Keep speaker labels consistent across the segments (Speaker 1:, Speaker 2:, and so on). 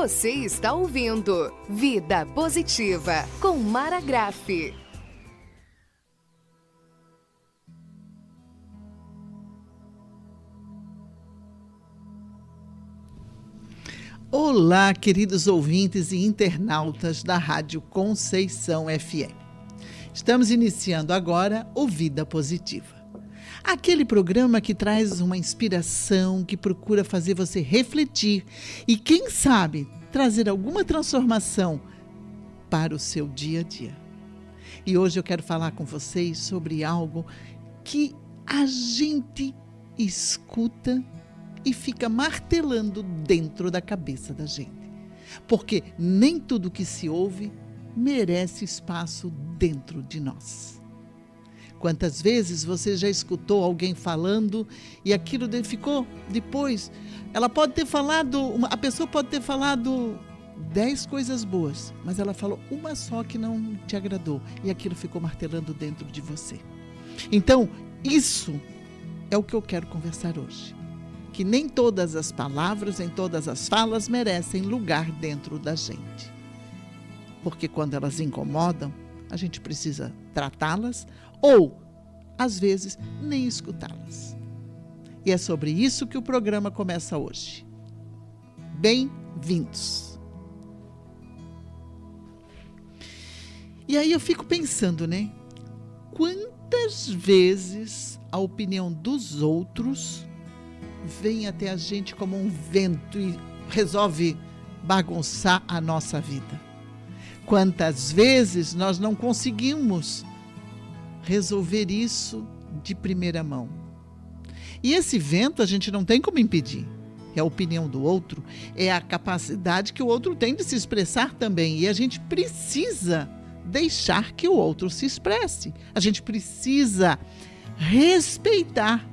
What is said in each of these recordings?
Speaker 1: Você está ouvindo Vida Positiva com Mara Graff.
Speaker 2: Olá, queridos ouvintes e internautas da Rádio Conceição FM. Estamos iniciando agora o Vida Positiva. Aquele programa que traz uma inspiração, que procura fazer você refletir e, quem sabe, trazer alguma transformação para o seu dia a dia. E hoje eu quero falar com vocês sobre algo que a gente escuta e fica martelando dentro da cabeça da gente. Porque nem tudo que se ouve merece espaço dentro de nós. Quantas vezes você já escutou alguém falando e aquilo ficou depois? Ela pode ter falado, a pessoa pode ter falado 10 coisas boas, mas ela falou uma só que não te agradou e aquilo ficou martelando dentro de você. Então, isso é o que eu quero conversar hoje. Que nem todas as palavras, nem todas as falas merecem lugar dentro da gente. Porque quando elas incomodam, a gente precisa tratá-las ou, às vezes, nem escutá-las. E é sobre isso que o programa começa hoje. Bem-vindos! E aí eu fico pensando, né? Quantas vezes a opinião dos outros vem até a gente como um vento e resolve bagunçar a nossa vida? Quantas vezes nós não conseguimos resolver isso de primeira mão? E esse vento a gente não tem como impedir. É a opinião do outro, é a capacidade que o outro tem de se expressar também. E a gente precisa deixar que o outro se expresse. A gente precisa respeitar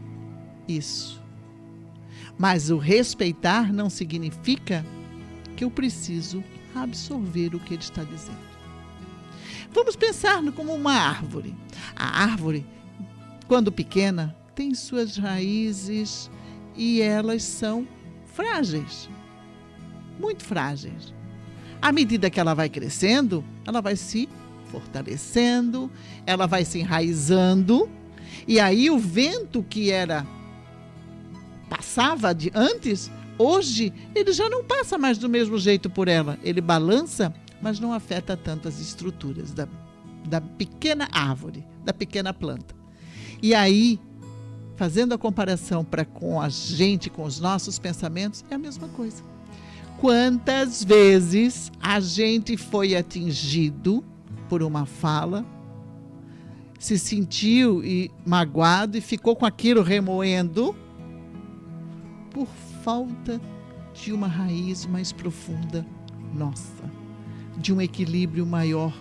Speaker 2: isso. Mas o respeitar não significa que eu preciso absorver o que ele está dizendo. Vamos pensar como uma árvore. A árvore, quando pequena, tem suas raízes e elas são frágeis, muito frágeis. À medida que ela vai crescendo, ela vai se fortalecendo, ela vai se enraizando, e aí o vento que passava de antes, hoje ele já não passa mais do mesmo jeito por ela. Ele balança, mas não afeta tanto as estruturas da pequena árvore, da pequena planta. E aí, fazendo a comparação com a gente, com os nossos pensamentos, é a mesma coisa. Quantas vezes a gente foi atingido por uma fala, se sentiu magoado e ficou com aquilo remoendo, por falta de uma raiz mais profunda nossa, de um equilíbrio maior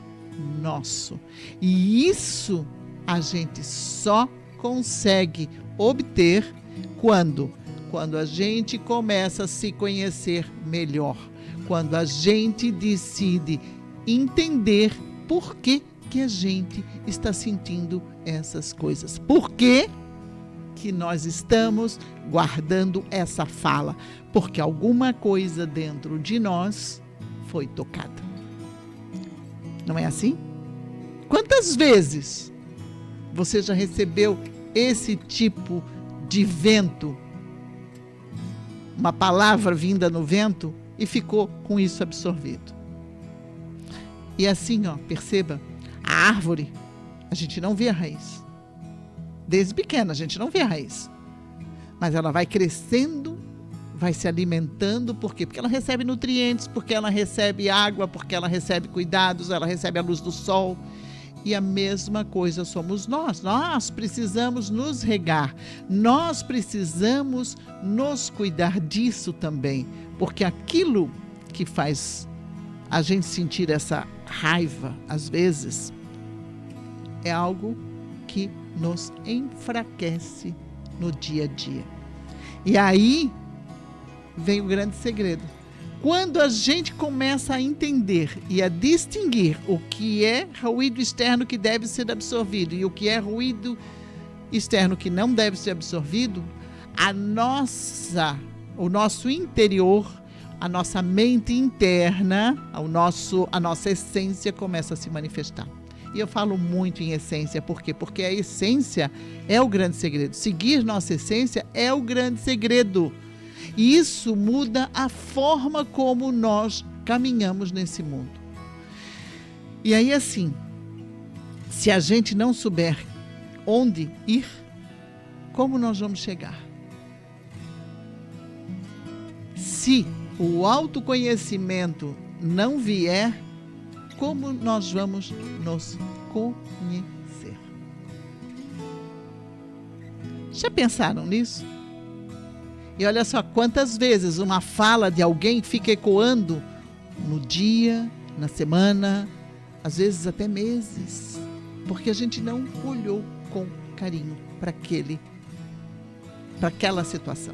Speaker 2: nosso. E isso a gente só consegue obter quando a gente começa a se conhecer melhor, quando a gente decide entender por que a gente está sentindo essas coisas. Por que nós estamos guardando essa fala? Porque alguma coisa dentro de nós foi tocada. Não é assim? Quantas vezes você já recebeu esse tipo de vento? Uma palavra vinda no vento e ficou com isso absorvido. E assim, perceba, a árvore, a gente não vê a raiz. Desde pequena a gente não vê a raiz, mas ela vai crescendo, vai se alimentando. Por quê? Porque ela recebe nutrientes, porque ela recebe água, porque ela recebe cuidados, ela recebe a luz do sol. E a mesma coisa somos nós. Nós precisamos nos regar, nós precisamos nos cuidar disso também, porque aquilo que faz a gente sentir essa raiva, às vezes, é algo que nos enfraquece no dia a dia. E aí vem o grande segredo. Quando a gente começa a entender e a distinguir o que é ruído externo que deve ser absorvido e o que é ruído externo que não deve ser absorvido, o nosso interior, a nossa mente interna, a nossa essência começa a se manifestar. E eu falo muito em essência, por quê? Porque a essência é o grande segredo. Seguir nossa essência é o grande segredo. E isso muda a forma como nós caminhamos nesse mundo. E aí, assim, se a gente não souber onde ir, como nós vamos chegar? Se o autoconhecimento não vier, como nós vamos nos conhecer? Já pensaram nisso? E olha só quantas vezes uma fala de alguém fica ecoando no dia, na semana, às vezes até meses, porque a gente não olhou com carinho para aquela situação.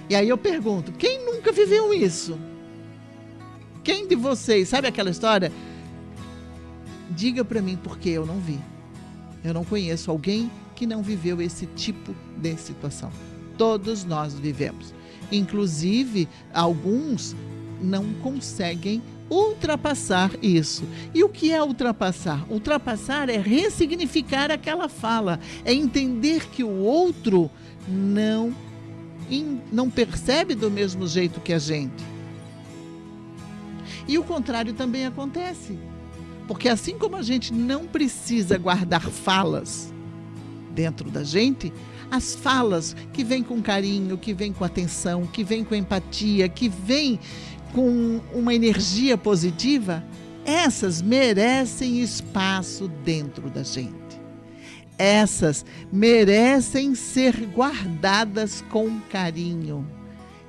Speaker 2: E aí eu pergunto, quem nunca viveu isso? Quem de vocês, sabe aquela história? Diga para mim, porque eu não vi. Eu não conheço alguém que não viveu esse tipo de situação. Todos nós vivemos. Inclusive, alguns não conseguem ultrapassar isso. E o que é ultrapassar? Ultrapassar é ressignificar aquela fala, é entender que o outro não percebe do mesmo jeito que a gente. E o contrário também acontece, porque assim como a gente não precisa guardar falas dentro da gente, as falas que vêm com carinho, que vêm com atenção, que vêm com empatia, que vêm com uma energia positiva, essas merecem espaço dentro da gente. Essas merecem ser guardadas com carinho.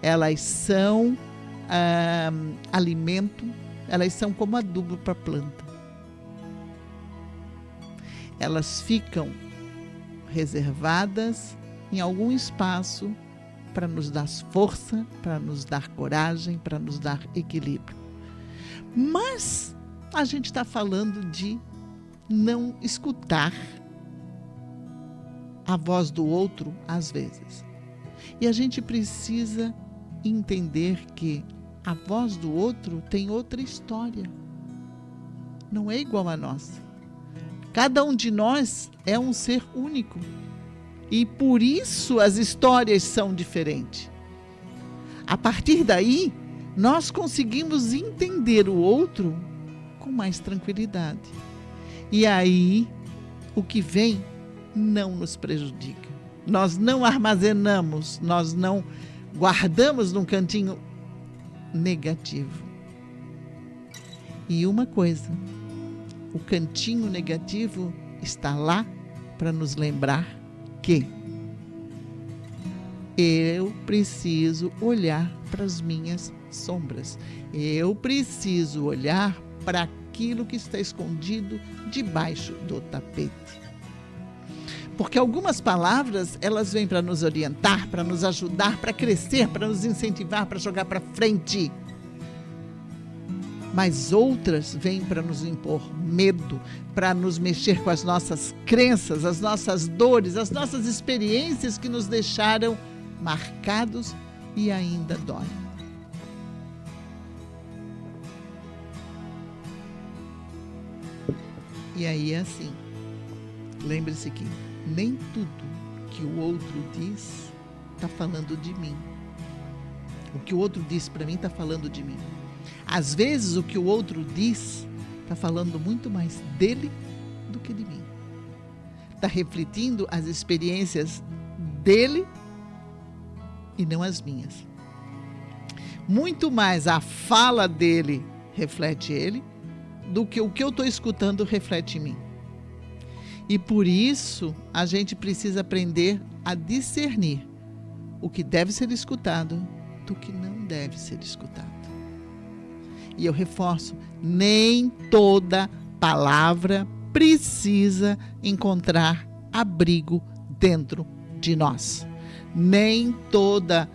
Speaker 2: Elas são alimento, elas são como adubo para a planta. Elas ficam reservadas em algum espaço para nos dar força, para nos dar coragem, para nos dar equilíbrio. Mas a gente está falando de não escutar a voz do outro às vezes. E a gente precisa entender que a voz do outro tem outra história. Não é igual a nossa. Cada um de nós é um ser único. E por isso as histórias são diferentes. A partir daí, nós conseguimos entender o outro com mais tranquilidade. E aí, o que vem não nos prejudica. Nós não armazenamos, nós não guardamos num cantinho negativo. E uma coisa, o cantinho negativo está lá para nos lembrar que eu preciso olhar para as minhas sombras. Eu preciso olhar para aquilo que está escondido debaixo do tapete. Porque algumas palavras, elas vêm para nos orientar, para nos ajudar, para crescer, para nos incentivar, para jogar para frente. Mas outras vêm para nos impor medo, para nos mexer com as nossas crenças, as nossas dores, as nossas experiências que nos deixaram marcados e ainda dói. E aí é assim, lembre-se que nem tudo que o outro diz está falando de mim. O que o outro diz para mim está falando de mim. Às vezes o que o outro diz está falando muito mais dele do que de mim. Está refletindo as experiências dele e não as minhas. Muito mais a fala dele reflete ele do que o que eu estou escutando reflete em mim. E por isso a gente precisa aprender a discernir o que deve ser escutado do que não deve ser escutado. E eu reforço, nem toda palavra precisa encontrar abrigo dentro de nós. Nem toda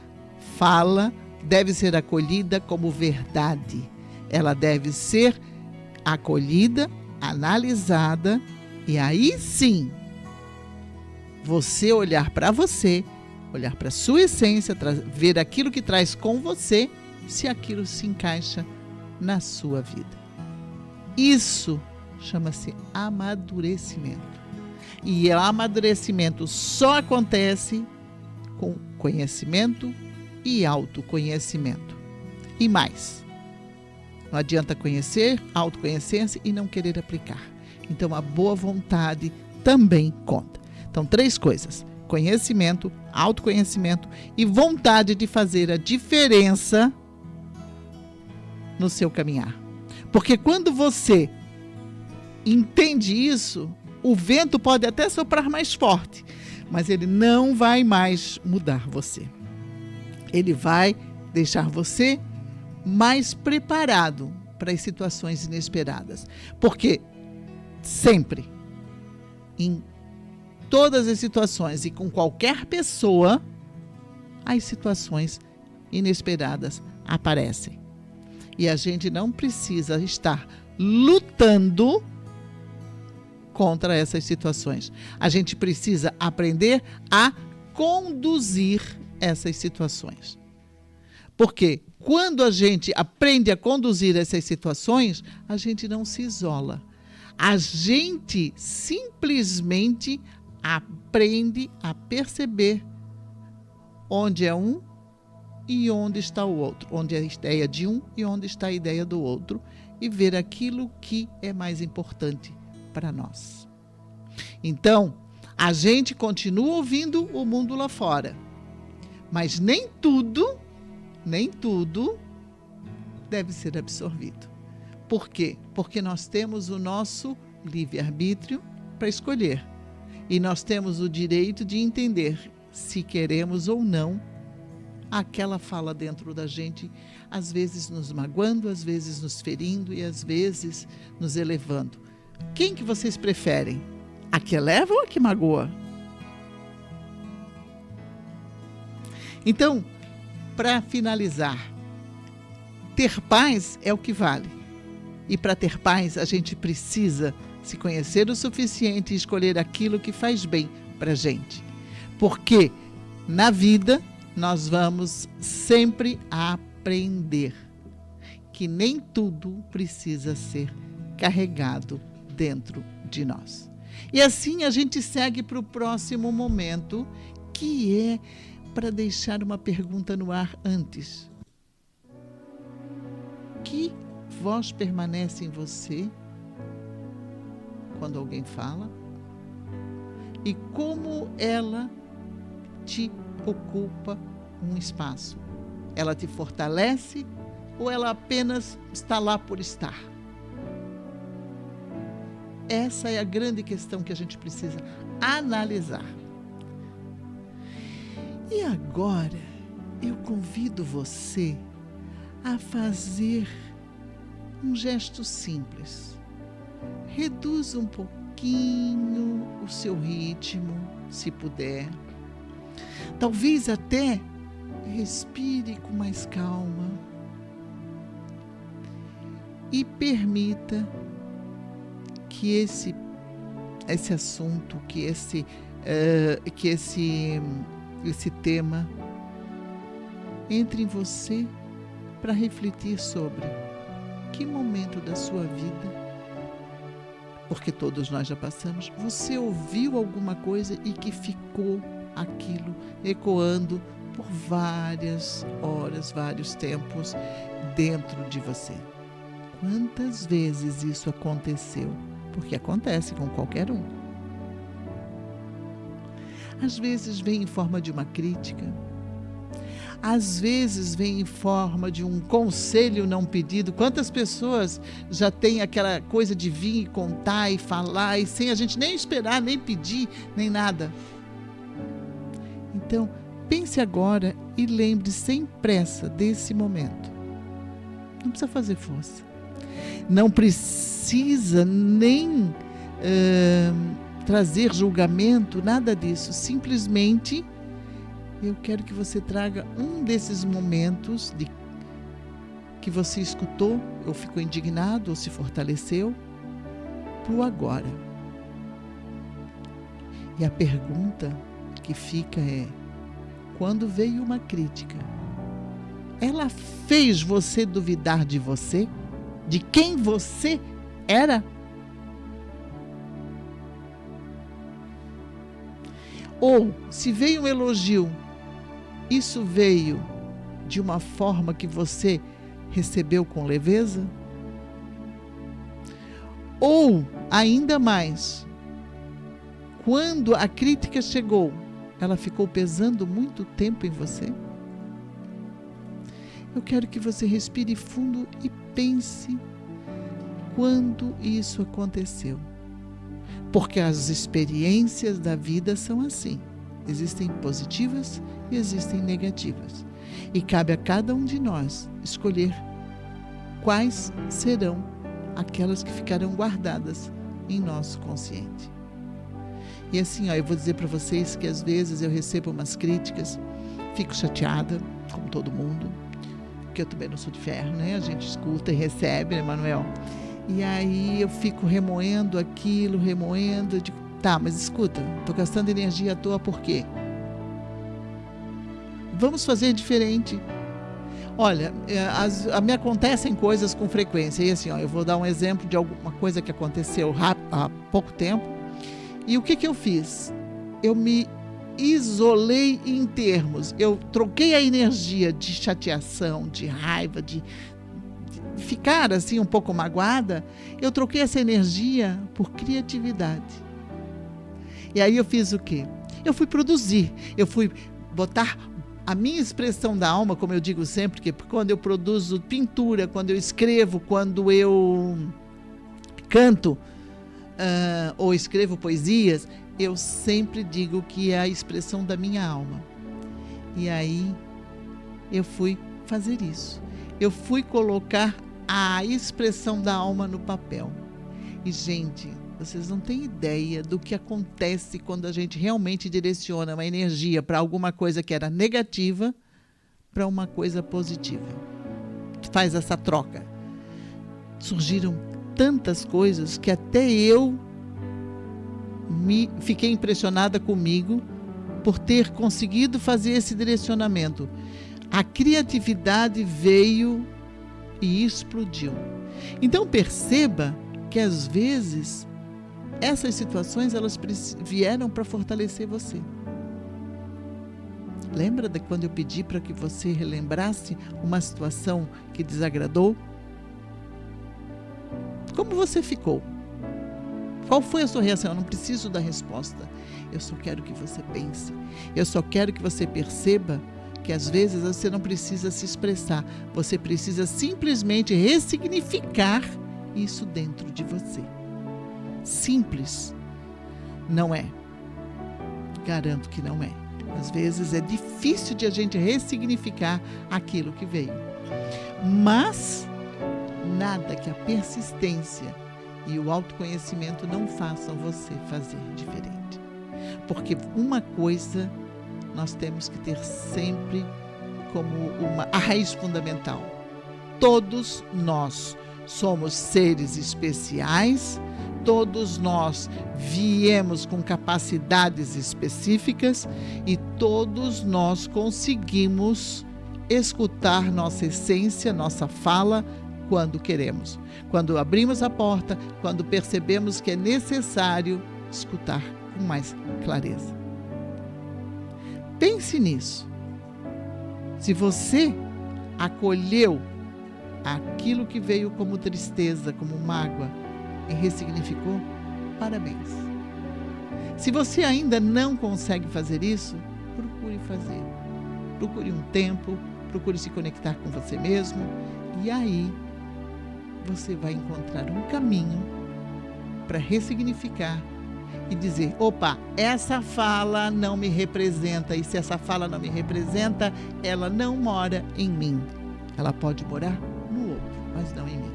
Speaker 2: fala deve ser acolhida como verdade. Ela deve ser acolhida, analisada, e aí sim, você olhar para você olhar para a sua essência, ver aquilo que traz com você, se aquilo se encaixa na sua vida. Isso chama-se amadurecimento. E o amadurecimento só acontece com conhecimento e autoconhecimento. E mais, não adianta conhecer, autoconhecer-se e não querer aplicar. Então, a boa vontade também conta. Então, 3 coisas: conhecimento, autoconhecimento e vontade de fazer a diferença no seu caminhar. Porque quando você entende isso, o vento pode até soprar mais forte, mas ele não vai mais mudar você. Ele vai deixar você mais preparado para as situações inesperadas. Porque sempre, em todas as situações e com qualquer pessoa, as situações inesperadas aparecem. E a gente não precisa estar lutando contra essas situações. A gente precisa aprender a conduzir essas situações. Porque quando a gente aprende a conduzir essas situações, a gente não se isola. A gente simplesmente aprende a perceber onde é um e onde está o outro, onde é a ideia de um e onde está a ideia do outro, e ver aquilo que é mais importante para nós. Então, a gente continua ouvindo o mundo lá fora, mas nem tudo deve ser absorvido. Por quê? Porque nós temos o nosso livre-arbítrio para escolher. E nós temos o direito de entender se queremos ou não aquela fala dentro da gente, às vezes nos magoando, às vezes nos ferindo e às vezes nos elevando. Quem que vocês preferem? A que eleva ou a que magoa? Então, para finalizar, ter paz é o que vale. E para ter paz, a gente precisa se conhecer o suficiente e escolher aquilo que faz bem para a gente. Porque na vida nós vamos sempre aprender que nem tudo precisa ser carregado dentro de nós. E assim a gente segue para o próximo momento, que é para deixar uma pergunta no ar antes. Que voz permanece em você quando alguém fala? E como ela te ocupa um espaço? Ela te fortalece ou ela apenas está lá por estar? Essa é a grande questão que a gente precisa analisar. E agora eu convido você a fazer um gesto simples. Reduz um pouquinho o seu ritmo, se puder. Talvez até respire com mais calma e permita que esse assunto, que esse tema entre em você para refletir sobre que momento da sua vida, porque todos nós já passamos, você ouviu alguma coisa e que ficou aquilo ecoando por várias horas, vários tempos dentro de você. Quantas vezes isso aconteceu? Porque acontece com qualquer um. Às vezes vem em forma de uma crítica, às vezes vem em forma de um conselho não pedido. Quantas pessoas já têm aquela coisa de vir e contar e falar, e sem a gente nem esperar, nem pedir, nem nada. Então, pense agora e lembre sem pressa desse momento. Não precisa fazer força. Não precisa nem trazer julgamento, nada disso. Simplesmente, eu quero que você traga um desses momentos que você escutou, ou ficou indignado, ou se fortaleceu, para o agora. E a pergunta que fica é: quando veio uma crítica, ela fez você duvidar de você? De quem você era? Ou, se veio um elogio, isso veio de uma forma que você recebeu com leveza? Ou, ainda mais, quando a crítica chegou, ela ficou pesando muito tempo em você? Eu quero que você respire fundo e pense quando isso aconteceu. Porque as experiências da vida são assim. Existem positivas e existem negativas. E cabe a cada um de nós escolher quais serão aquelas que ficarão guardadas em nosso consciente. E assim, eu vou dizer para vocês que às vezes eu recebo umas críticas, fico chateada, como todo mundo, porque eu também não sou de ferro, né? A gente escuta e recebe, né, Manuel? E aí eu fico remoendo aquilo, eu digo, tá, mas escuta, estou gastando energia à toa por quê? Vamos fazer diferente. Olha, me acontecem coisas com frequência, e assim, eu vou dar um exemplo de alguma coisa que aconteceu há pouco tempo, e o que eu fiz? Eu me isolei em termos, eu troquei a energia de chateação, de raiva, de ficar assim um pouco magoada, eu troquei essa energia por criatividade. E aí eu fiz o quê? Eu fui produzir, eu fui botar a minha expressão da alma, como eu digo sempre, que quando eu produzo pintura, quando eu escrevo, quando eu canto, ou escrevo poesias, eu sempre digo que é a expressão da minha alma. E aí eu fui fazer isso. Eu fui colocar a expressão da alma no papel. E, gente, vocês não têm ideia do que acontece quando a gente realmente direciona uma energia para alguma coisa que era negativa para uma coisa positiva. Faz essa troca. Surgiram tantas coisas que até eu fiquei impressionada comigo por ter conseguido fazer esse direcionamento. A criatividade veio e explodiu. Então perceba que às vezes essas situações elas vieram para fortalecer você. Lembra de quando eu pedi para que você relembrasse uma situação que desagradou? Como você ficou? Qual foi a sua reação? Eu não preciso da resposta. Eu só quero que você pense. Eu só quero que você perceba que às vezes você não precisa se expressar. Você precisa simplesmente ressignificar isso dentro de você. Simples. Não é. Garanto que não é. Às vezes é difícil de a gente ressignificar aquilo que veio. Mas nada que a persistência e o autoconhecimento não façam você fazer diferente. Porque uma coisa nós temos que ter sempre como a raiz fundamental. Todos nós somos seres especiais, todos nós viemos com capacidades específicas e todos nós conseguimos escutar nossa essência, nossa fala, quando queremos. Quando abrimos a porta, quando percebemos que é necessário escutar com mais clareza. Pense nisso. Se você acolheu aquilo que veio como tristeza, como mágoa, e ressignificou, parabéns. Se você ainda não consegue fazer isso, procure fazer. Procure um tempo, procure se conectar com você mesmo, e aí você vai encontrar um caminho para ressignificar e dizer, opa, essa fala não me representa, e se essa fala não me representa, ela não mora em mim. Ela pode morar no outro, mas não em mim.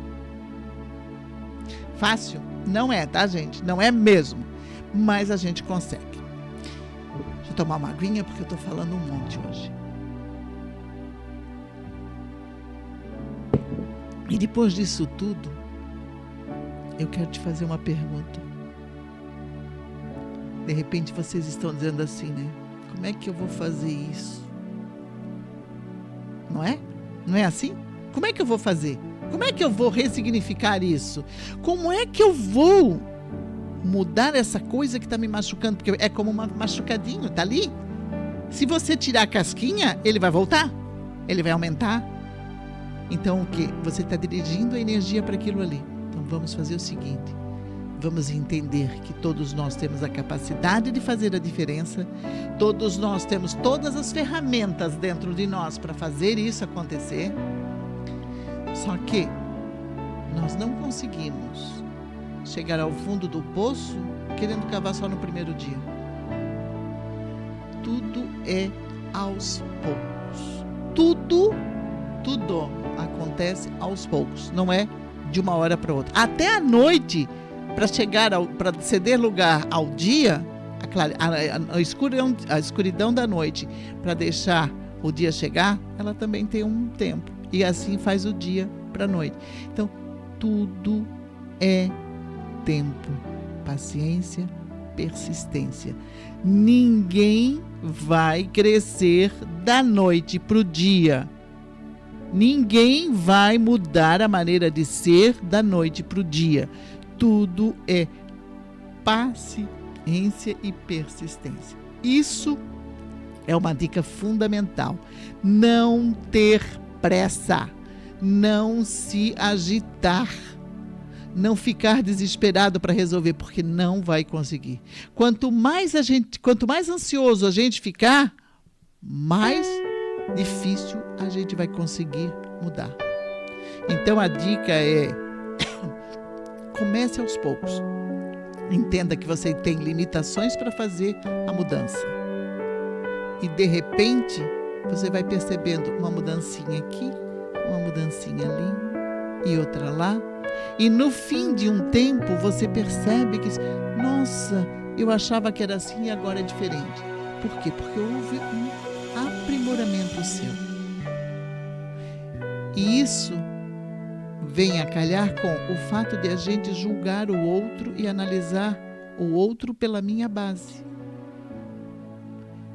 Speaker 2: Fácil? Não é, tá, gente? Não é mesmo, mas a gente consegue. Deixa eu tomar uma aguinha porque eu tô falando um monte hoje. E depois disso tudo, eu quero te fazer uma pergunta. De repente vocês estão dizendo assim, né? Como é que eu vou fazer isso? não é? Não é assim? Como é que eu vou fazer? Como é que eu vou ressignificar isso? Como é que eu vou mudar essa coisa que está me machucando? Porque é como um machucadinho, tá ali. Se você tirar a casquinha, ele vai voltar. Ele vai aumentar. Então o quê? Você está dirigindo a energia para aquilo ali. Então vamos fazer o seguinte. Vamos entender que todos nós temos a capacidade de fazer a diferença. Todos nós temos todas as ferramentas dentro de nós para fazer isso acontecer. Só que nós não conseguimos chegar ao fundo do poço querendo cavar só no primeiro dia. Tudo é aos poucos. Tudo acontece aos poucos. Não é de uma hora para outra. Até a noite, para ceder lugar ao dia, a escuridão da noite, para deixar o dia chegar, ela também tem um tempo. E assim faz o dia para a noite. Então, tudo é tempo, paciência, persistência. Ninguém vai crescer da noite para o dia. Ninguém vai mudar a maneira de ser da noite para o dia. Tudo é paciência e persistência. Isso é uma dica fundamental. Não ter pressa, não se agitar, não ficar desesperado para resolver, porque não vai conseguir. Quanto mais ansioso a gente ficar, mais difícil a gente vai conseguir mudar. Então a dica é: comece aos poucos. Entenda que você tem limitações para fazer a mudança. E de repente, você vai percebendo uma mudancinha aqui, uma mudancinha ali e outra lá. E no fim de um tempo, você percebe que, nossa, eu achava que era assim e agora é diferente. Por quê? Porque houve um aprimoramento seu. E isso vem a calhar com o fato de a gente julgar o outro e analisar o outro pela minha base.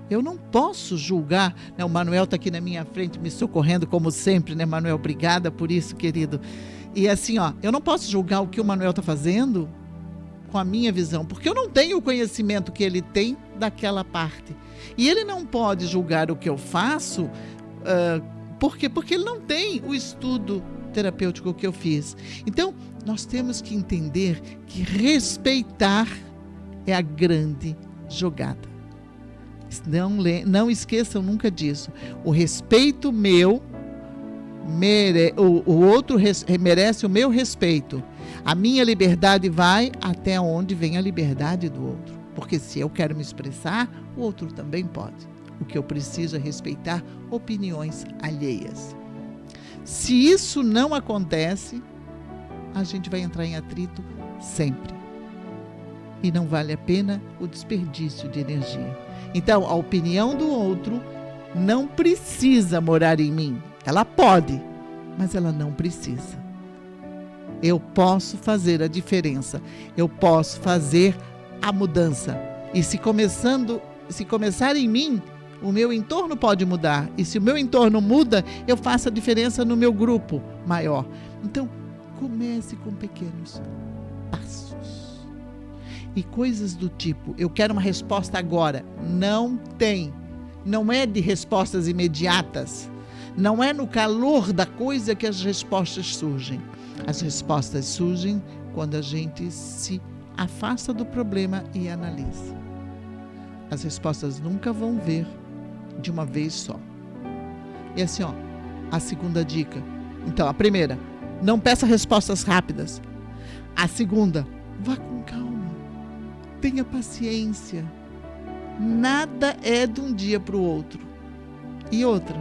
Speaker 2: Eu não posso julgar, né? O Manuel está aqui na minha frente me socorrendo como sempre, né, Manuel? Obrigada por isso, querido. E assim, eu não posso julgar o que o Manuel está fazendo com a minha visão, porque eu não tenho o conhecimento que ele tem daquela parte. E ele não pode julgar o que eu faço, por quê? Porque ele não tem o estudo terapêutico que eu fiz. Então, nós temos que entender que respeitar é a grande jogada. Não esqueçam nunca disso. O respeito meu, o outro merece o meu respeito. A minha liberdade vai até onde vem a liberdade do outro. Porque se eu quero me expressar, o outro também pode. O que eu preciso é respeitar opiniões alheias. Se isso não acontece, a gente vai entrar em atrito sempre. E não vale a pena o desperdício de energia. Então, a opinião do outro não precisa morar em mim. Ela pode, mas ela não precisa. Eu posso fazer a diferença. Eu posso fazer a mudança. E se começar em mim, o meu entorno pode mudar. E se o meu entorno muda, eu faço a diferença no meu grupo maior. Então, comece com pequenos passos. E coisas do tipo, eu quero uma resposta agora. Não tem. Não é de respostas imediatas. Não é no calor da coisa que as respostas surgem. As respostas surgem quando a gente se afasta do problema e analisa. As respostas nunca vão vir de uma vez só. E assim, a segunda dica. Então, a primeira, não peça respostas rápidas. A segunda, vá com calma. Tenha paciência. Nada é de um dia para o outro. E outra,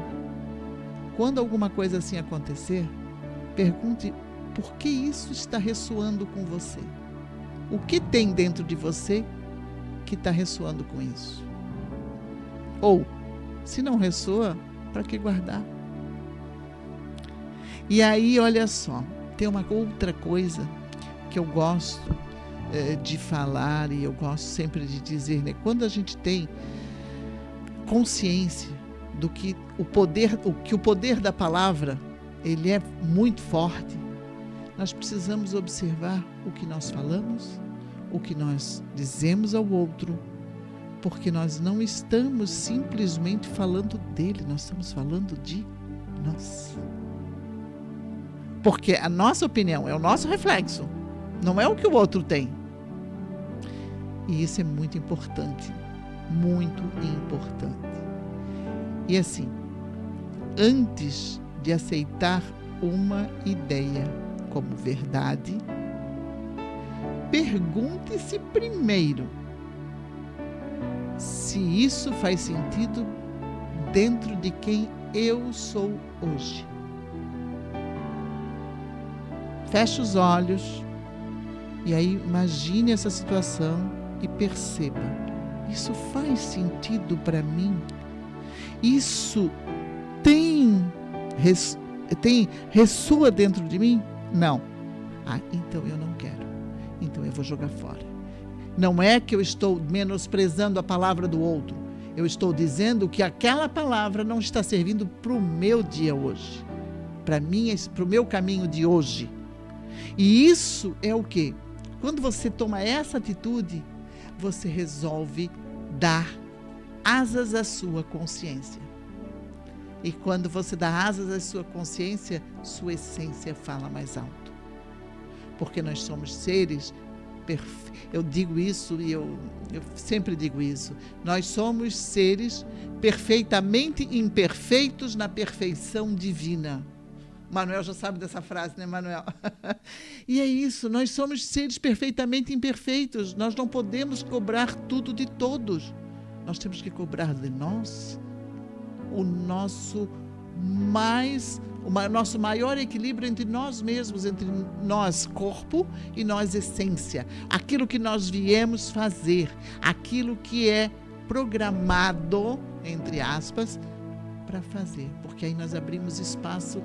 Speaker 2: quando alguma coisa assim acontecer, pergunte por que isso está ressoando com você. O que tem dentro de você que está ressoando com isso? Ou, se não ressoa, para que guardar? E aí, olha só, tem uma outra coisa que eu gosto de falar e eu gosto sempre de dizer, né? Quando a gente tem consciência do que o poder da palavra, ele é muito forte, nós precisamos observar o que nós falamos, o que nós dizemos ao outro, porque nós não estamos simplesmente falando dele, nós estamos falando de nós. Porque a nossa opinião é o nosso reflexo, não é o que o outro tem. E isso é muito importante, muito importante. E assim, antes de aceitar uma ideia como verdade, pergunte-se primeiro se isso faz sentido dentro de quem eu sou hoje. Feche os olhos e aí imagine essa situação e perceba: isso faz sentido para mim? Isso ressoa dentro de mim? Não. Então eu não quero. Então eu vou jogar fora. Não é que eu estou menosprezando a palavra do outro. Eu estou dizendo que aquela palavra não está servindo para o meu dia hoje. Para mim, para o meu caminho de hoje. E isso é o quê? Quando você toma essa atitude, você resolve dar asas à sua consciência. E quando você dá asas à sua consciência, sua essência fala mais alto. Porque nós somos seres perfeitos. Eu digo isso e eu sempre digo isso. Nós somos seres perfeitamente imperfeitos na perfeição divina. Manuel já sabe dessa frase, né, Manuel? E é isso, nós somos seres perfeitamente imperfeitos. Nós não podemos cobrar tudo de todos. Nós temos que cobrar de nós o nosso maior equilíbrio entre nós mesmos, entre nós corpo e nós essência. Aquilo que nós viemos fazer, aquilo que é programado, entre aspas, para fazer. Porque aí nós abrimos espaço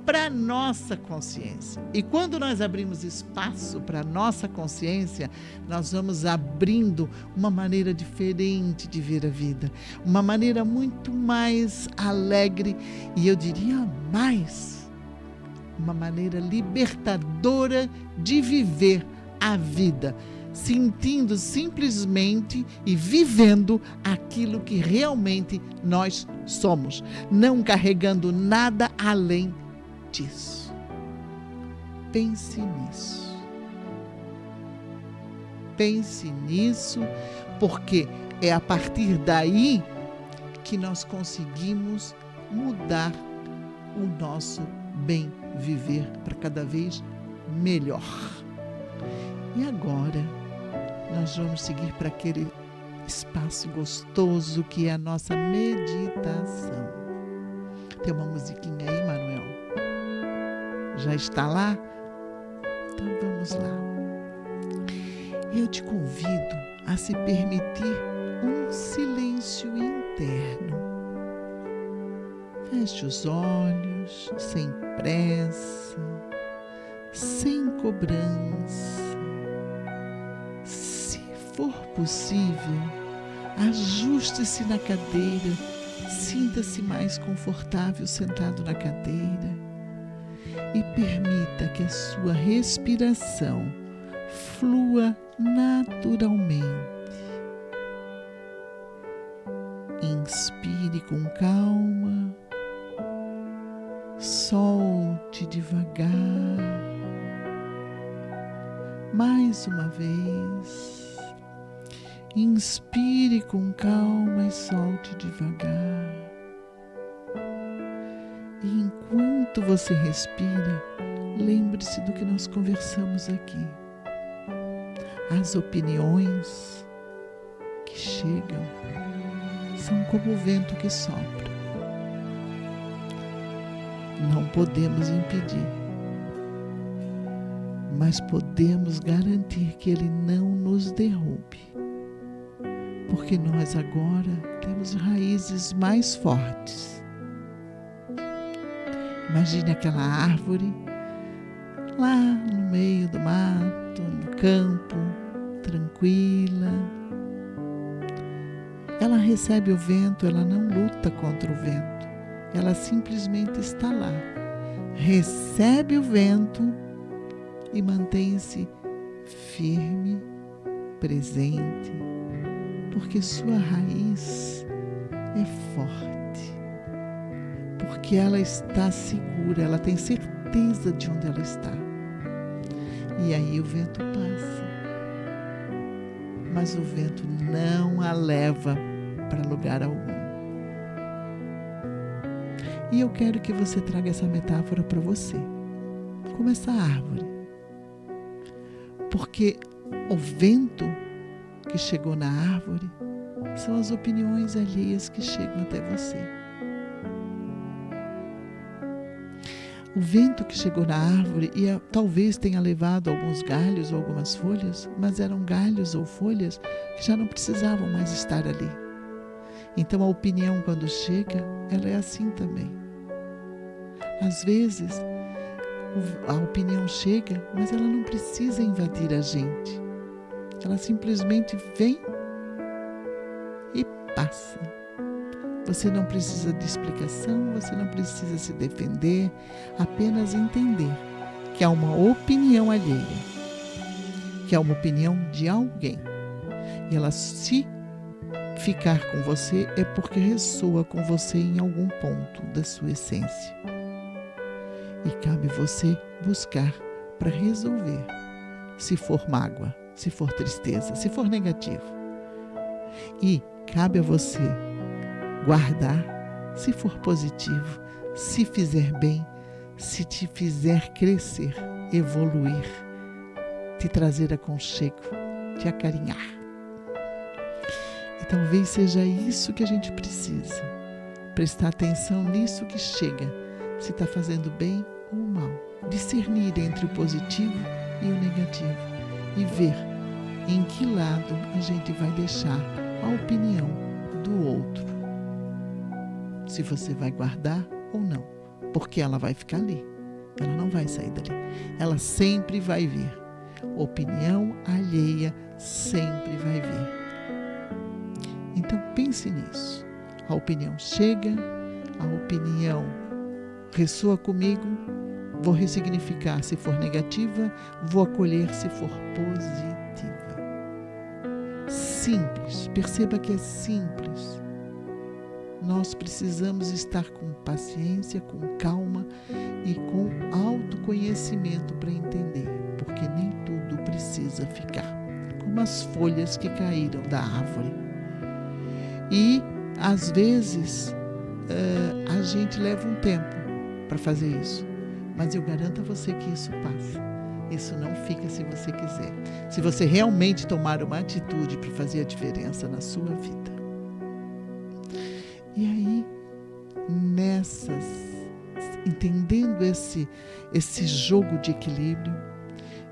Speaker 2: para a nossa consciência. E quando nós abrimos espaço para a nossa consciência, nós vamos abrindo uma maneira diferente de ver a vida, uma maneira muito mais alegre e eu diria mais, uma maneira libertadora de viver a vida, sentindo simplesmente e vivendo aquilo que realmente nós somos, não carregando nada além disso. Pense nisso. Pense nisso, porque é a partir daí que nós conseguimos mudar o nosso bem viver para cada vez melhor. E agora nós vamos seguir para aquele espaço gostoso que é a nossa meditação. Tem uma musiquinha aí, Manuel? Já está lá? Então vamos lá. Eu te convido a se permitir um silêncio interno. Feche os olhos, sem pressa, sem cobrança. Se for possível, ajuste-se na cadeira, sinta-se mais confortável sentado na cadeira. E permita que a sua respiração flua naturalmente. Inspire com calma, solte devagar. Mais uma vez. Inspire com calma e solte devagar. E enquanto você respira, lembre-se do que nós conversamos aqui. As opiniões que chegam são como o vento que sopra. Não podemos impedir, mas podemos garantir que ele não nos derrube. Porque nós agora temos raízes mais fortes. Imagine aquela árvore lá no meio do mato, no campo, tranquila. Ela recebe o vento, ela não luta contra o vento. Ela simplesmente está lá. Recebe o vento e mantém-se firme, presente, porque sua raiz é forte, porque ela está segura, ela tem certeza de onde ela está. E aí o vento passa, mas o vento não a leva para lugar algum. E eu quero que você traga essa metáfora para você, como essa árvore, porque o vento que chegou na árvore são as opiniões alheias que chegam até você. O vento que chegou na árvore talvez tenha levado alguns galhos ou algumas folhas, mas eram galhos ou folhas que já não precisavam mais estar ali. Então a opinião, quando chega, ela é assim também. Às vezes a opinião chega, mas ela não precisa invadir a gente. Ela simplesmente vem e passa. Você não precisa de explicação, você não precisa se defender, apenas entender que há uma opinião alheia, que há uma opinião de alguém. E ela, se ficar com você, é porque ressoa com você em algum ponto da sua essência. E cabe você buscar para resolver, se for mágoa, se for tristeza, se for negativo. E cabe a você guardar, se for positivo, se fizer bem, se te fizer crescer, evoluir, te trazer aconchego, te acarinhar. E talvez seja isso que a gente precisa. Prestar atenção nisso que chega, se está fazendo bem ou mal. Discernir entre o positivo e o negativo. E ver em que lado a gente vai deixar a opinião do outro. Se você vai guardar ou não. Porque ela vai ficar ali. Ela não vai sair dali. Ela sempre vai vir. Opinião alheia sempre vai vir. Então pense nisso. A opinião chega, a opinião ressoa comigo, vou ressignificar se for negativa, vou acolher se for positiva. Simples, perceba que é simples. Nós precisamos estar com paciência, com calma e com autoconhecimento para entender, porque nem tudo precisa ficar, como as folhas que caíram da árvore. E, às vezes, a gente leva um tempo para fazer isso, mas eu garanto a você que isso passa. Isso não fica se você quiser. Se você realmente tomar uma atitude para fazer a diferença na sua vida. E aí, entendendo esse jogo de equilíbrio,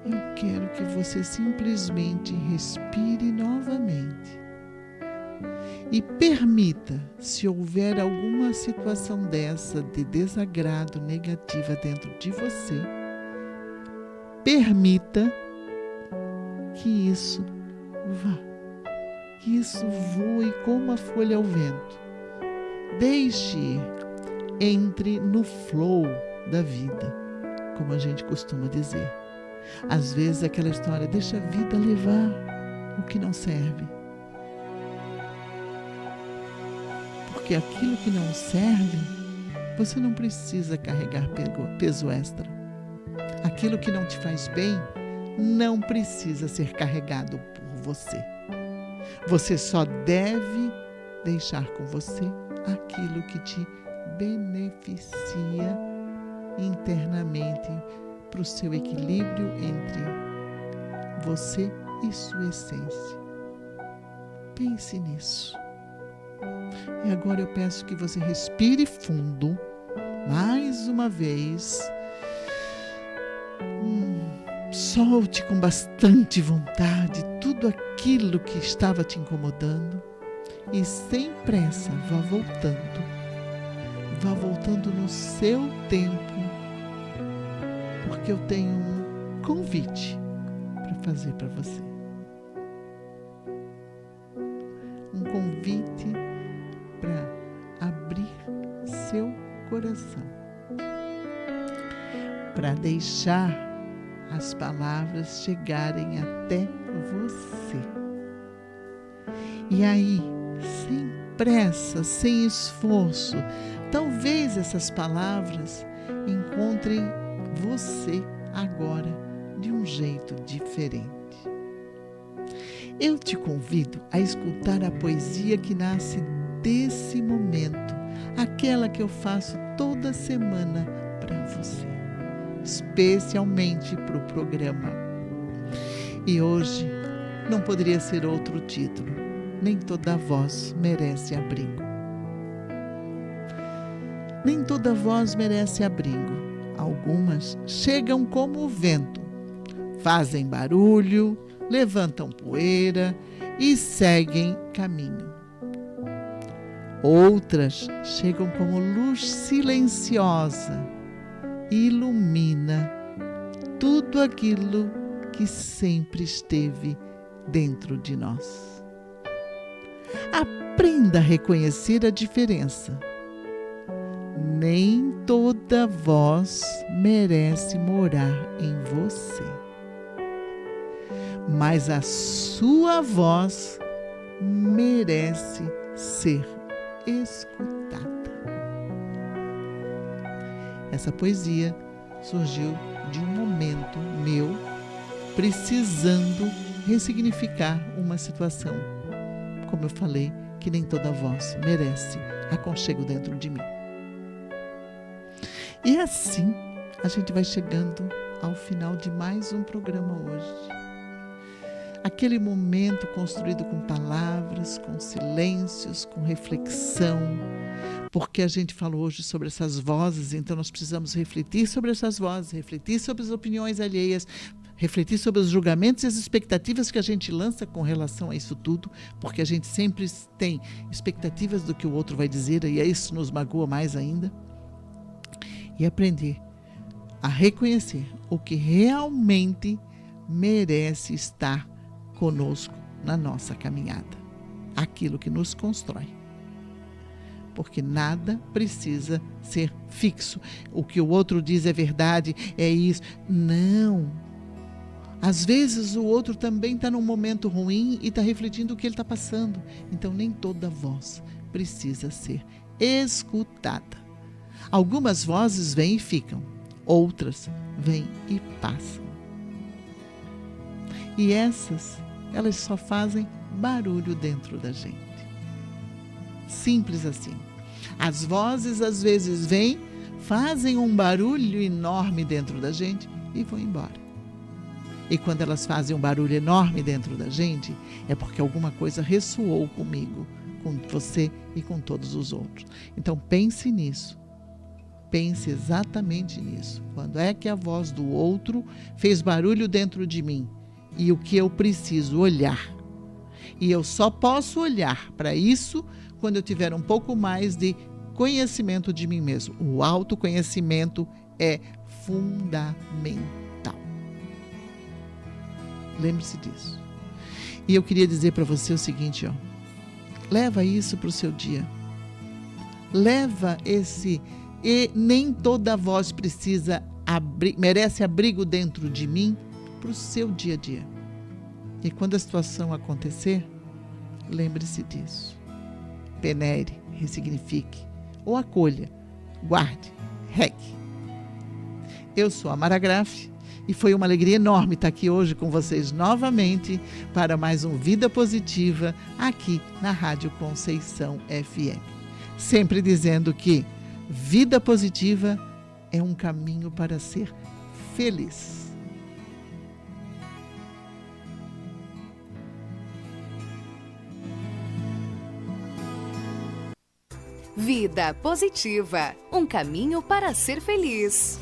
Speaker 2: eu quero que você simplesmente respire novamente. E permita, se houver alguma situação dessa de desagrado negativa dentro de você, permita que isso vá, que isso voe como a folha ao vento. Deixe ir, entre no flow da vida, como a gente costuma dizer. Às vezes aquela história, deixa a vida levar o que não serve. Porque aquilo que não serve, você não precisa carregar peso extra. Aquilo que não te faz bem, não precisa ser carregado por você. Você só deve deixar com você aquilo que te beneficia internamente para o seu equilíbrio entre você e sua essência. Pense nisso. E agora eu peço que você respire fundo, mais uma vez. Solte com bastante vontade tudo aquilo que estava te incomodando e sem pressa vá voltando no seu tempo, porque eu tenho um convite para fazer para você. Um convite para abrir seu coração, para deixar as palavras chegarem até você. E aí, sem pressa, sem esforço, talvez essas palavras encontrem você agora de um jeito diferente. Eu te convido a escutar a poesia que nasce desse momento, aquela que eu faço toda semana para você, especialmente para o programa. E hoje não poderia ser outro título: Nem toda voz merece abrigo. Nem toda voz merece abrigo. Algumas chegam como o vento, fazem barulho, levantam poeira e seguem caminho. Outras chegam como luz silenciosa e ilumina tudo aquilo que sempre esteve dentro de nós. Aprenda a reconhecer a diferença. Nem toda voz merece morar em você, mas a sua voz merece ser escutada. Essa poesia surgiu de um momento meu precisando ressignificar uma situação. Como eu falei, que nem toda voz merece aconchego dentro de mim. E assim a gente vai chegando ao final de mais um programa hoje. Aquele momento construído com palavras, com silêncios, com reflexão, porque a gente falou hoje sobre essas vozes, então nós precisamos refletir sobre essas vozes, refletir sobre as opiniões alheias, refletir sobre os julgamentos e as expectativas que a gente lança com relação a isso tudo, porque a gente sempre tem expectativas do que o outro vai dizer e isso nos magoa mais ainda. E aprender a reconhecer o que realmente merece estar conosco na nossa caminhada, aquilo que nos constrói. Porque nada precisa ser fixo. O que o outro diz é verdade, é isso. Não. Às vezes o outro também está num momento ruim e está refletindo o que ele está passando. Então nem toda voz precisa ser escutada. Algumas vozes vêm e ficam, outras vêm e passam. E essas, elas só fazem barulho dentro da gente. Simples assim. As vozes às vezes vêm, fazem um barulho enorme dentro da gente e vão embora. E quando elas fazem um barulho enorme dentro da gente, é porque alguma coisa ressoou comigo, com você e com todos os outros. Então pense nisso. Pense exatamente nisso. Quando é que a voz do outro fez barulho dentro de mim? E o que eu preciso olhar? E eu só posso olhar para isso quando eu tiver um pouco mais de conhecimento de mim mesmo. O autoconhecimento é fundamental. Lembre-se disso. E eu queria dizer para você o seguinte, leva isso para o seu dia. Leva esse... E nem toda voz merece abrigo dentro de mim para o seu dia a dia. E quando a situação acontecer, lembre-se disso. Penere, ressignifique, ou acolha, guarde, regue. Eu sou a Mara Graff e foi uma alegria enorme estar aqui hoje com vocês novamente para mais um Vida Positiva aqui na Rádio Conceição FM. Sempre dizendo que vida positiva é um caminho para ser feliz.
Speaker 1: Vida Positiva, um caminho para ser feliz.